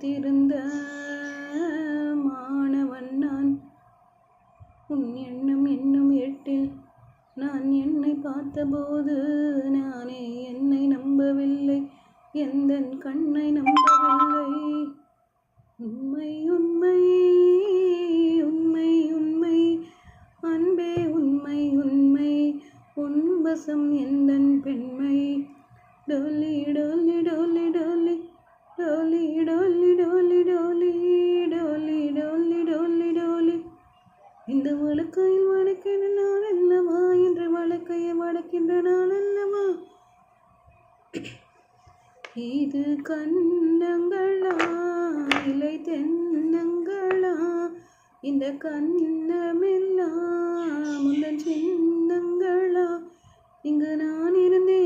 படித்திருந்த மாணவன் நான். உன் எண்ணம் என்னும் ஏட்டில் நான் என்னை பார்த்தபோது நானே என்னை நம்பவில்லை, எந்தன் கண்ணை நம்பவில்லை. உண்மை உண்மை உண்மை உண்மை அன்பே உண்மை உண்மை, உன் வசம் எந்தன் பெண்மை. டோலி டோலி டோலி டோலி டோலி டோலி டோலி டோலி டோலி டோலி டோலி டோலி. இந்த வழக்கையில் வடக்கின்ற நான் அல்லவா, என்று வழக்கையை வடக்கின்ற நான் அல்லவா. இது கண்ணங்களா இல்லை தென்னங்களா, இந்த கண்ணமெல்லாம் முந்தன் சின்னங்களா. இங்கு நான் இருந்தேன்